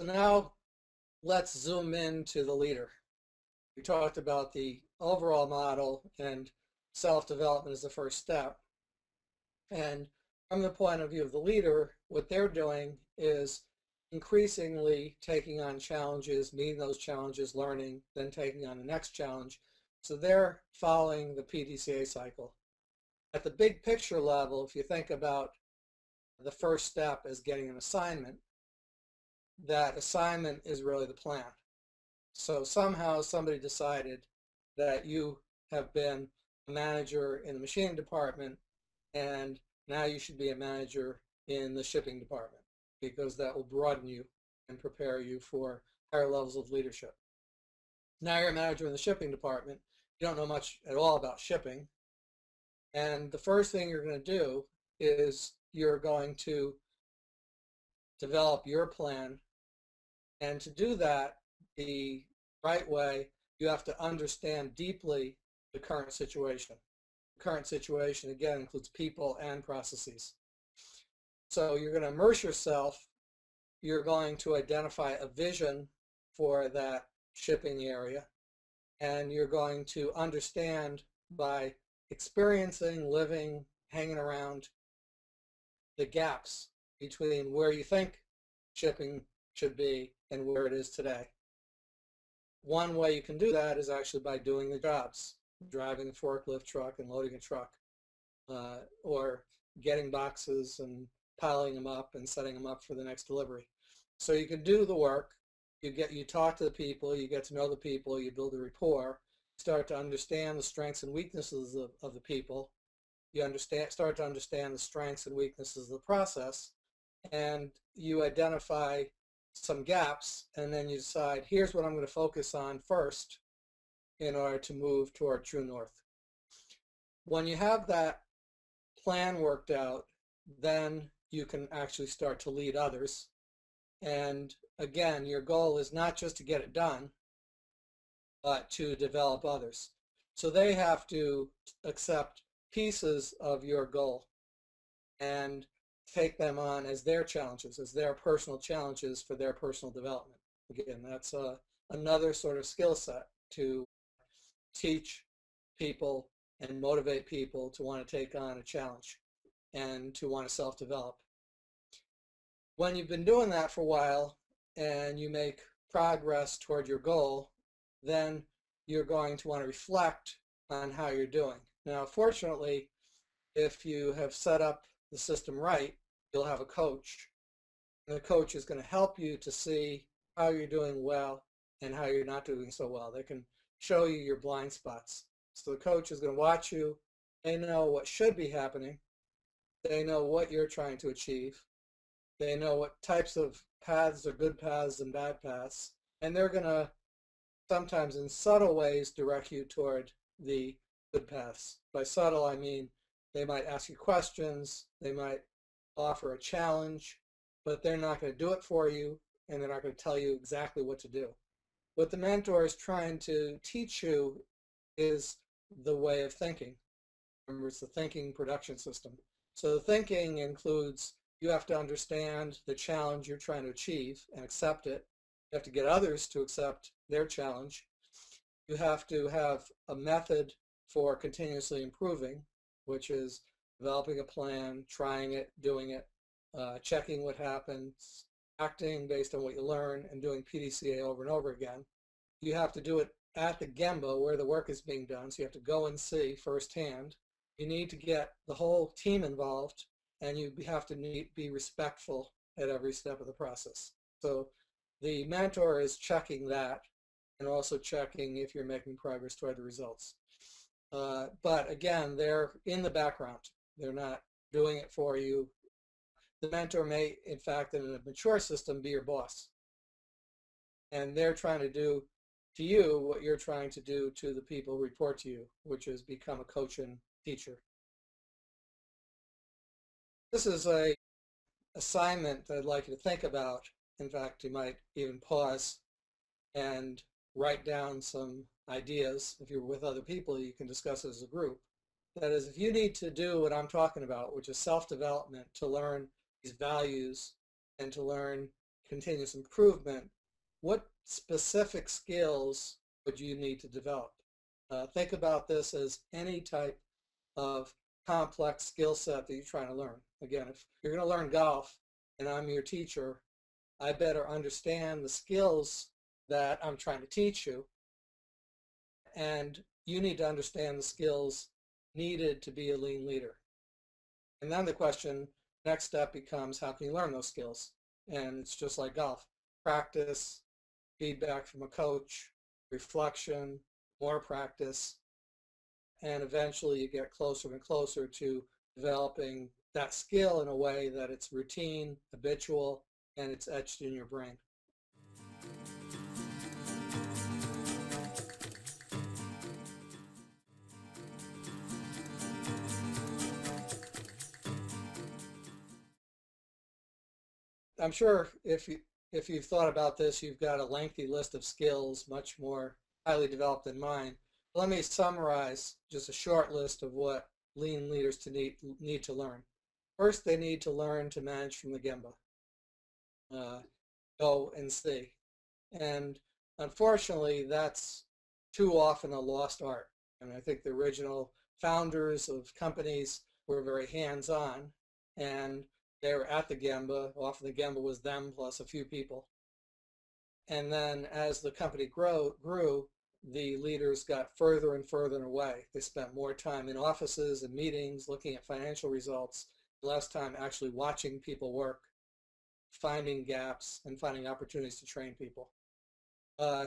now let's zoom in to the leader. We talked about the overall model, and self-development is the first step. And from the point of view of the leader, what they're doing is increasingly taking on challenges, meeting those challenges, learning, then taking on the next challenge. So they're following the PDCA cycle. At the big picture level, if you think about the first step as getting an assignment, that assignment is really the plan. So somehow somebody decided that you have been a manager in the machining department, and now you should be a manager in the shipping department, because that will broaden you and prepare you for higher levels of leadership. Now you're a manager in the shipping department. You don't know much at all about shipping. And the first thing you're going to do is you're going to develop your plan. And to do that the right way, you have to understand deeply the current situation. The current situation, again, includes people and processes. So you're going to immerse yourself. You're going to identify a vision for that shipping area. And you're going to understand by experiencing, living, hanging around, the gaps between where you think shipping should be and where it is today. One way you can do that is actually by doing the jobs, driving a forklift truck and loading a truck, or getting boxes and piling them up and setting them up for the next delivery. So you can do the work, you talk to the people, you get to know the people, you build a rapport, start to understand the strengths and weaknesses of the people, you start to understand the strengths and weaknesses of the process, and you identify some gaps, and then you decide, here's what I'm going to focus on first in order to move toward true north. When you have that plan worked out, then you can actually start to lead others. And again, your goal is not just to get it done, but to develop others. So they have to accept pieces of your goal and take them on as their challenges, as their personal challenges for their personal development. Again, that's another sort of skill set to teach people and motivate people to want to take on a challenge and to want to self-develop. When you've been doing that for a while and you make progress toward your goal, then you're going to want to reflect on how you're doing. Now, fortunately, if you have set up the system right, you'll have a coach. And the coach is going to help you to see how you're doing well and how you're not doing so well. They can show you your blind spots. So the coach is going to watch you. They know what should be happening. They know what you're trying to achieve. They know what types of paths are good paths and bad paths. And they're going to sometimes in subtle ways direct you toward the good paths. By subtle, I mean they might ask you questions, they might offer a challenge, but they're not going to do it for you, and they're not going to tell you exactly what to do. What the mentor is trying to teach you is the way of thinking. Remember, it's the thinking production system. So the thinking includes you have to understand the challenge you're trying to achieve and accept it. You have to get others to accept their challenge. You have to have a method for continuously improving, which is developing a plan, trying it, doing it, checking what happens, acting based on what you learn, and doing PDCA over and over again. You have to do it at the Gemba where the work is being done, so you have to go and see firsthand. You need to get the whole team involved, and you have to be respectful at every step of the process. So the mentor is checking that and also checking if you're making progress toward the results. But again, they're in the background. They're not doing it for you. The mentor may, in fact, in a mature system, be your boss. And they're trying to do to you what you're trying to do to the people who report to you, which is become a coach and teacher. This is an assignment that I'd like you to think about. In fact, you might even pause and write down some ideas. If you're with other people, you can discuss it as a group. That is, if you need to do what I'm talking about, which is self-development, to learn these values and to learn continuous improvement, what specific skills would you need to develop? Think about this as any type of complex skill set that you're trying to learn. Again, if you're going to learn golf and I'm your teacher, I better understand the skills that I'm trying to teach you, and you need to understand the skills needed to be a lean leader. And then the question, next step becomes, how can you learn those skills? And it's just like golf. Practice, feedback from a coach, reflection, more practice, and eventually you get closer and closer to developing that skill in a way that it's routine, habitual, and it's etched in your brain. I'm sure if you've thought about this, you've got a lengthy list of skills, much more highly developed than mine. Let me summarize just a short list of what lean leaders need to learn. First, they need to learn to manage from the gemba. Go and see. And unfortunately, that's too often a lost art. And I think the original founders of companies were very hands-on, and they were at the gemba. Often the gemba was them plus a few people. And then as the company grew, the leaders got further and further away. They spent more time in offices and meetings looking at financial results, less time actually watching people work, finding gaps, and finding opportunities to train people.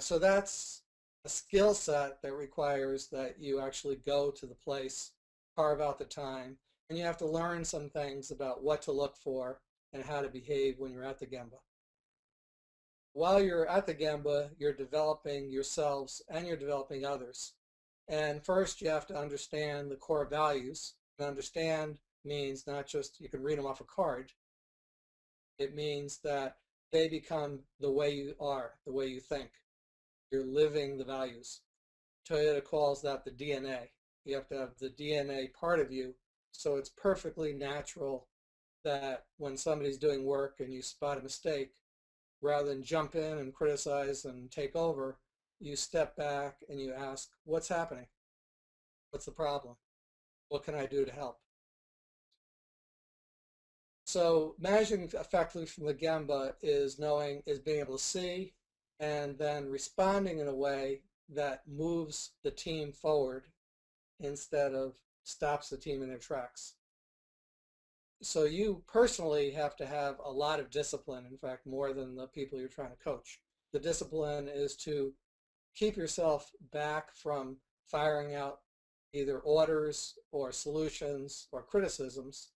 So that's a skill set that requires that you actually go to the place, carve out the time, and you have to learn some things about what to look for and how to behave when you're at the gemba. While you're at the gemba, you're developing yourselves and you're developing others. And first you have to understand the core values. And understand means not just you can read them off a card. It means that they become the way you are, the way you think. You're living the values. Toyota calls that the DNA. You have to have the DNA part of you, so it's perfectly natural that when somebody's doing work and you spot a mistake, rather than jump in and criticize and take over, you step back and you ask, what's happening? What's the problem? What can I do to help? So managing effectively from the gemba is being able to see and then responding in a way that moves the team forward instead of stops the team in their tracks. So you personally have to have a lot of discipline, in fact, more than the people you're trying to coach. The discipline is to keep yourself back from firing out either orders or solutions or criticisms,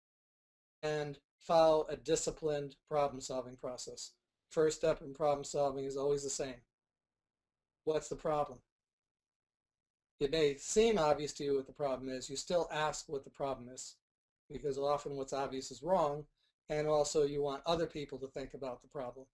and follow a disciplined problem-solving process. First step in problem solving is always the same. What's the problem? It may seem obvious to you what the problem is. You still ask what the problem is, because often what's obvious is wrong, and also you want other people to think about the problem.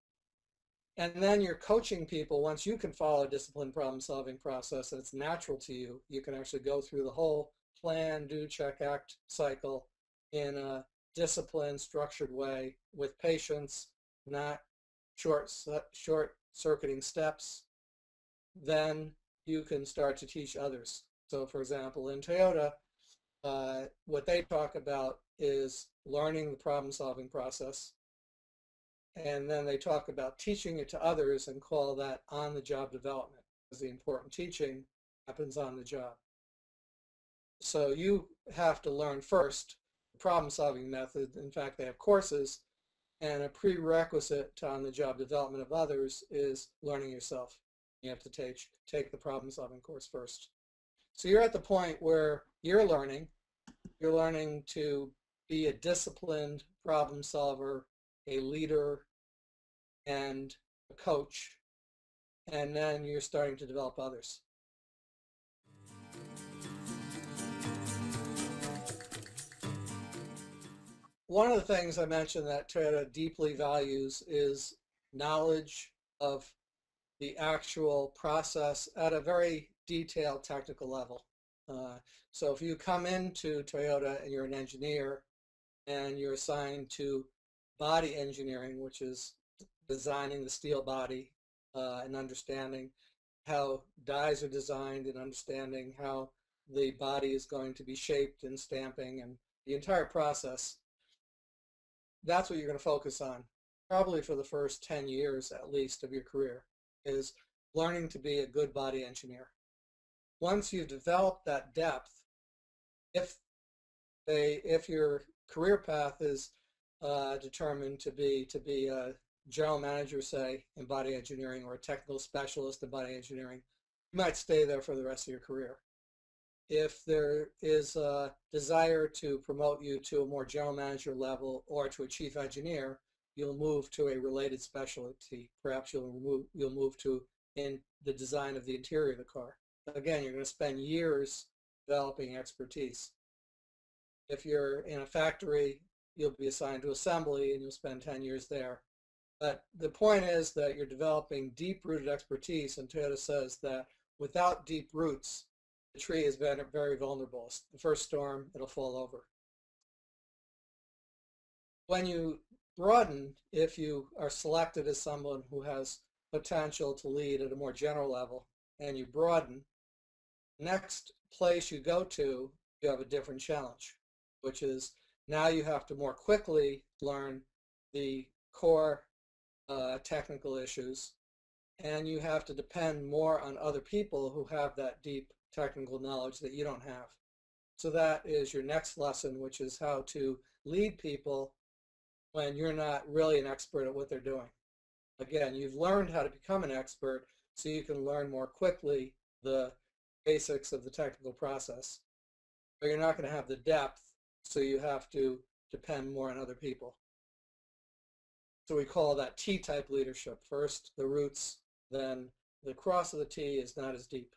And then you're coaching people. Once you can follow a disciplined problem-solving process and it's natural to you, you can actually go through the whole plan, do, check, act cycle in a disciplined, structured way with patience, not short-circuiting steps. Then you can start to teach others. So for example, in Toyota, what they talk about is learning the problem-solving process, and then they talk about teaching it to others and call that on-the-job development, because the important teaching happens on the job. So you have to learn first the problem-solving method. In fact, they have courses, and a prerequisite to on-the-job development of others is learning yourself. You have to take the problem-solving course first. So you're at the point where you're learning to be a disciplined problem solver, a leader, and a coach, and then you're starting to develop others. One of the things I mentioned that Toyota deeply values is knowledge of the actual process at a very detailed technical level. So if you come into Toyota and you're an engineer and you're assigned to body engineering, which is designing the steel body and understanding how dies are designed and understanding how the body is going to be shaped and stamping and the entire process. That's what you're going to focus on, probably for the first 10 years at least of your career, is learning to be a good body engineer. Once you've developed that depth, if your career path is determined to be a general manager, say, in body engineering, or a technical specialist in body engineering, you might stay there for the rest of your career. If there is a desire to promote you to a more general manager level or to a chief engineer, you'll move to a related specialty. Perhaps you'll move to in the design of the interior of the car. Again, you're going to spend years developing expertise. If you're in a factory, you'll be assigned to assembly and you'll spend 10 years there. But the point is that you're developing deep-rooted expertise, and Toyota says that without deep roots, the tree is very vulnerable. The first storm, it'll fall over. When you broaden, if you are selected as someone who has potential to lead at a more general level, and you broaden, next place you go to, you have a different challenge, which is now you have to more quickly learn the core technical issues, and you have to depend more on other people who have that deep technical knowledge that you don't have. So that is your next lesson, which is how to lead people when you're not really an expert at what they're doing. Again, you've learned how to become an expert so you can learn more quickly the basics of the technical process. But you're not going to have the depth, so you have to depend more on other people. So we call that T-type leadership. First the roots, then the cross of the T is not as deep.